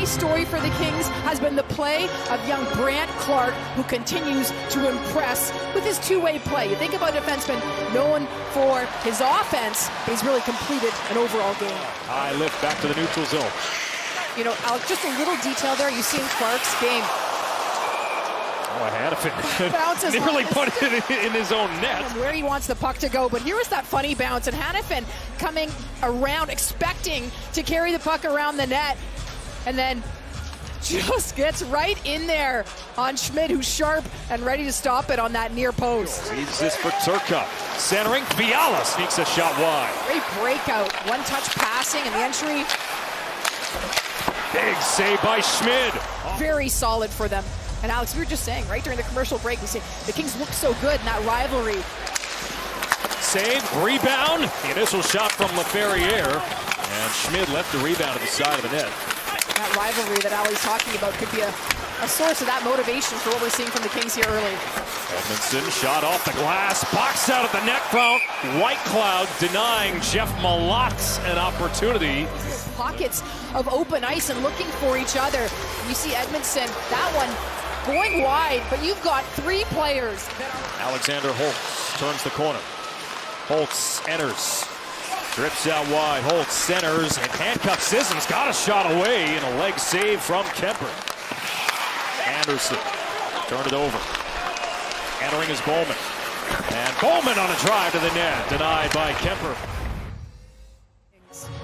nice story for the Kings has been the play of young Brant Clark, who continues to impress with his two-way play. You think about a defenseman known for his offense, he's really completed an overall game. High lift back to the neutral zone. You know, Alex, just a little detail there. You see in Clark's game. Oh, Hanifin bounces nearly put it in his own net. Where he wants the puck to go, but here is that funny bounce, and Hanifin coming around, expecting to carry the puck around the net, and then just gets right in there on Schmidt, who's sharp and ready to stop it on that near post. Leaves this for Turcotte. Centering, Fiala sneaks a shot wide. Great breakout, one-touch passing, and the entry. Big save by Schmidt. Very solid for them. And Alex, we were just saying, right during the commercial break, we say the Kings look so good in that rivalry. Save, rebound, the initial shot from LaFerriere, and Schmidt left the rebound at the side of the net. That rivalry that Ali's talking about could be a source of that motivation for what we're seeing from the Kings here early. Edmondson shot off the glass, boxed out at the net front. White Cloud denying Jeff Malott an opportunity. Pockets of open ice and looking for each other. You see Edmondson, that one going wide, but you've got three players. Alexander Holtz turns the corner. Holtz enters. Drips out wide. Holtz centers and handcuffs Sissons. Got a shot away and a leg save from Kemper. Anderson turned it over. Entering is Bowman. And Bowman on a drive to the net. Denied by Kemper.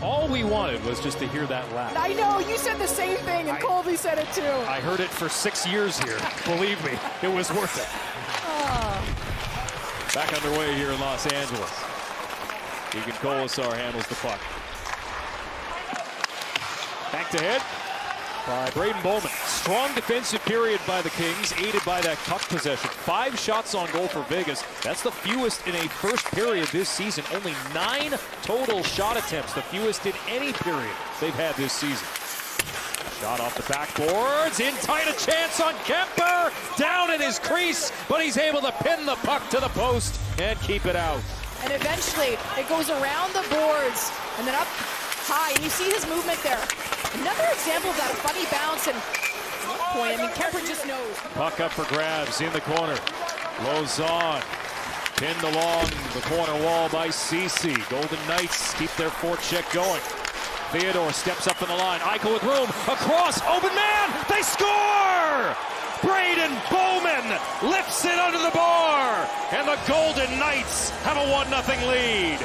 All we wanted was just to hear that laugh. I know, you said the same thing, and Colby said it too. I heard it for 6 years here. Believe me, it was worth it. Back underway here in Los Angeles. Keegan Colasar handles the puck. Back to hit by Braden Bowman. Strong defensive period by the Kings, aided by that puck possession. 5 shots on goal for Vegas. That's the fewest in a first period this season. Only 9 total shot attempts, the fewest in any period they've had this season. Shot off the backboards, in tight, a chance on Kemper. Down in his crease, but he's able to pin the puck to the post and keep it out. And eventually, it goes around the boards and then up high. And you see his movement there. Another example of that funny bounce, and at one point, I mean, Kemper just knows. Puck up for grabs in the corner. Lozon pinned along the corner wall by Ceci. Golden Knights keep their forecheck going. Theodore steps up in the line. Eichel with room. Across. Open man. They score! Braden Bowman lifts it under the bar. And the Golden Knights have a 1-0 lead.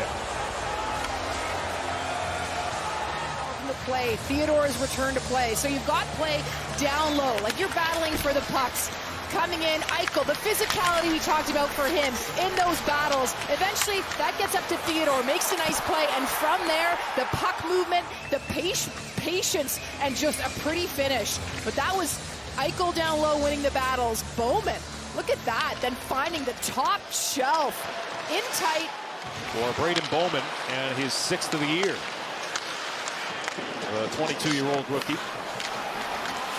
Play. Theodore's return to play. So you've got play down low. Like you're battling for the pucks. Coming in, Eichel, the physicality we talked about for him in those battles. Eventually, that gets up to Theodore, makes a nice play, and from there, the puck movement, the patience, and just a pretty finish. But that was Eichel down low winning the battles. Bowman, look at that. Then finding the top shelf in tight. For Braden Bowman and his 6th of the year. The 22-year-old rookie.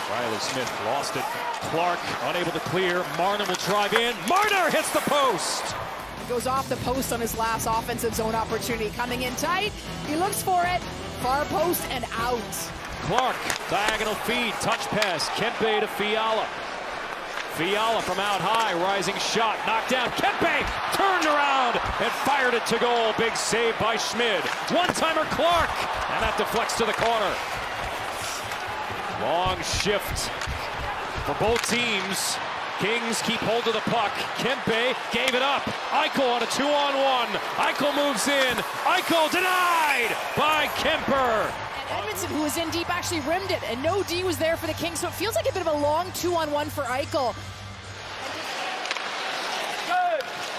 Riley Smith lost it. Clark unable to clear. Marner will drive in. Marner hits the post. He goes off the post on his last offensive zone opportunity. Coming in tight. He looks for it. Far post and out. Clark, diagonal feed, touch pass. Kempe to Fiala. Fiala from out high, rising shot, knocked down. Kempe turned around and fired it to goal. Big save by Schmidt. One-timer Clark, and that deflects to the corner. Long shift for both teams. Kings keep hold of the puck. Kempe gave it up. Eichel on a 2-on-1. Eichel moves in. Eichel denied by Kemper. Edmondson, who was in deep, actually rimmed it, and no D was there for the Kings, so it feels like a bit of a long 2-on-1 for Eichel.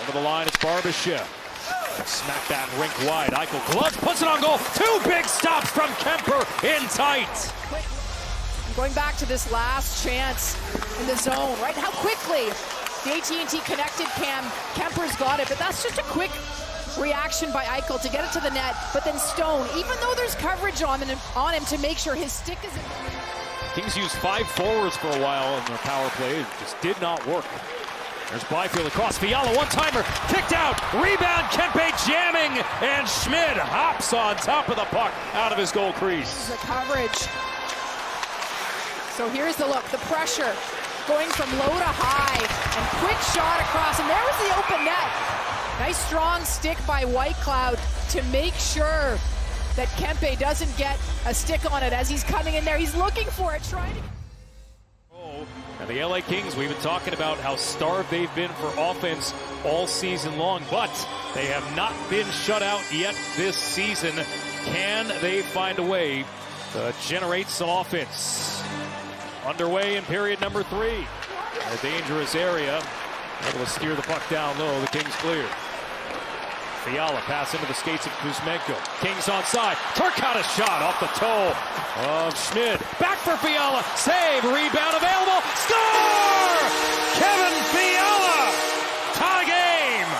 Over the line, it's Barbashev. Smack that rink wide. Eichel gloves, puts it on goal. 2 big stops from Kemper in tight. Going back to this last chance in the zone, right? How quickly the AT&T connected cam, Kemper's got it, but that's just a quick reaction by Eichel to get it to the net, but then Stone, even though there's coverage on him to make sure his stick is in. Kings used 5 forwards for a while in their power play. It just did not work. There's Byfield across. Fiala, one-timer, kicked out. Rebound, Kempe jamming, and Schmidt hops on top of the puck out of his goal crease. The coverage. So here's the look, the pressure going from low to high, and quick shot across, and there was the open net. Nice strong stick by Whitecloud to make sure that Kempe doesn't get a stick on it as he's coming in there. He's looking for it, trying to... And the LA Kings, we've been talking about how starved they've been for offense all season long, but they have not been shut out yet this season. Can they find a way to generate some offense? Underway in period number 3. In a dangerous area. Able to steer the puck down low. The Kings clear. Fiala pass into the skates of Kuzmenko. Kings onside. Turcotte a shot off the toe of Schmid. Back for Fiala. Save. Rebound available. Score! Kevin Fiala. Tie game.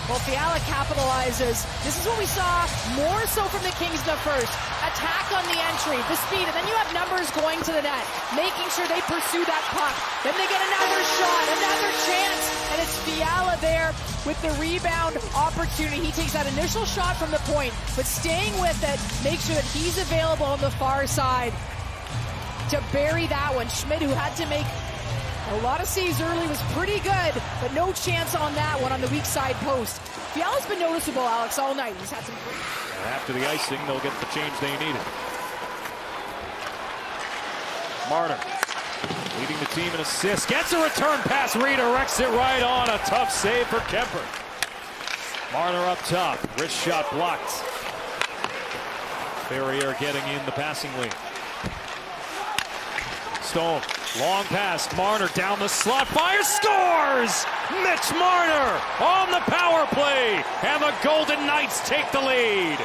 Well, Fiala capitalizes. This is what we saw more so from the Kings in the first. Attack on the entry, the speed, and then you have numbers going to the net, making sure they pursue that puck. Then they get another shot, another chance, and it's Fiala there with the rebound opportunity. He takes that initial shot from the point, but staying with it, make sure that he's available on the far side to bury that one. Schmid, who had to make a lot of saves early, was pretty good, but no chance on that one on the weak side post. Fiala's been noticeable, Alex, all night. He's had some great... After the icing, they'll get the change they needed. Marner leading the team in assists. Gets a return pass, redirects it right on. A tough save for Kemper. Marner up top. Wrist shot blocked. Ferrier getting in the passing lane. Stone, long pass, Marner down the slot, fires, scores! Mitch Marner on the power play, and the Golden Knights take the lead.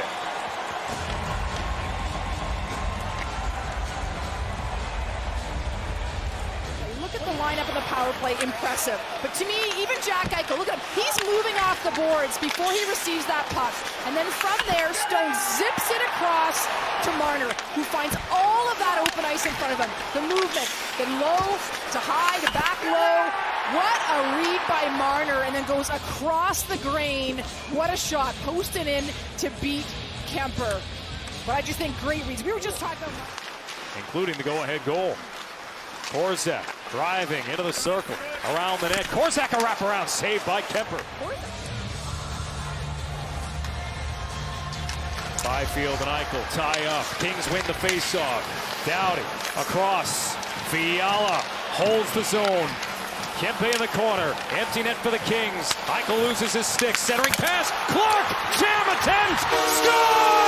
Look at the lineup of the power play, impressive. But to me, even Jack Eichel, look at him, he's moving off the boards before he receives that puck. And then from there, Stone zips it across to Marner, who finds all of that open ice in front of him. The movement, then low to high to back low. What a read by Marner, and then goes across the grain. What a shot, posted in to beat Kemper. But I just think great reads. We were just talking about... Including the go-ahead goal. Korczak driving into the circle, around the net. Korczak a wraparound, saved by Kemper. Byfield and Eichel tie up. Kings win the faceoff. Doughty across. Fiala holds the zone. Kempe in the corner. Empty net for the Kings. Eichel loses his stick. Centering pass. Clark! Jam attempt! Score!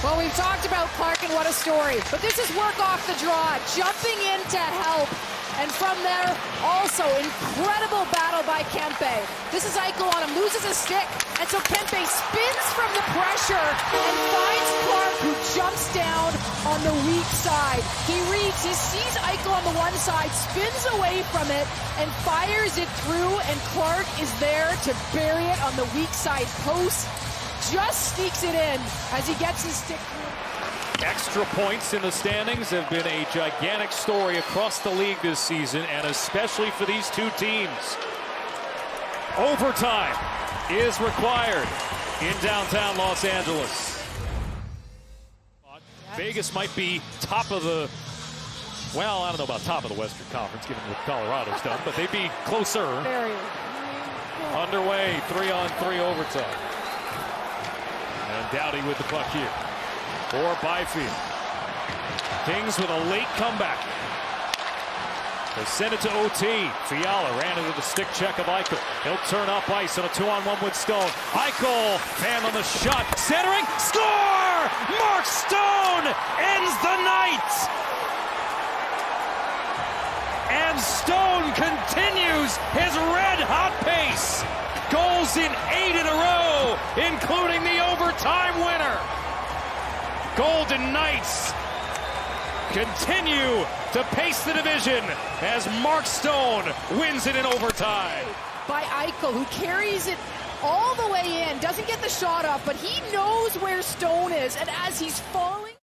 Well, we've talked about Clark and what a story, but this is work off the draw, jumping in to help, and from there, also incredible battle by Kempe. This is Eichel on him, loses a stick, and so Kempe spins from the pressure and finds Clark, who jumps down on the weak side. He reads, he sees Eichel on the one side, spins away from it, and fires it through, and Clark is there to bury it on the weak side post. Just sneaks it in as he gets his stick through. Extra points in the standings have been a gigantic story across the league this season, and especially for these two teams. Overtime is required in downtown Los Angeles. Vegas might be top of the, well, I don't know about top of the Western Conference, given what Colorado's done, but they'd be closer. Very. Underway, 3-on-3 overtime. And Doughty with the puck here for Byfield. Kings with a late comeback. They send it to OT. Fiala ran into the stick check of Eichel. He'll turn up ice on a 2-on-1 with Stone. Eichel, fan on the shot. Centering, score! Mark Stone ends the night! And Stone continues his red-hot pace. Goals in 8 in a row, including the overtime winner. Golden Knights continue to pace the division as Mark Stone wins it in overtime. By Eichel, who carries it all the way in, doesn't get the shot off, but he knows where Stone is, and as he's falling...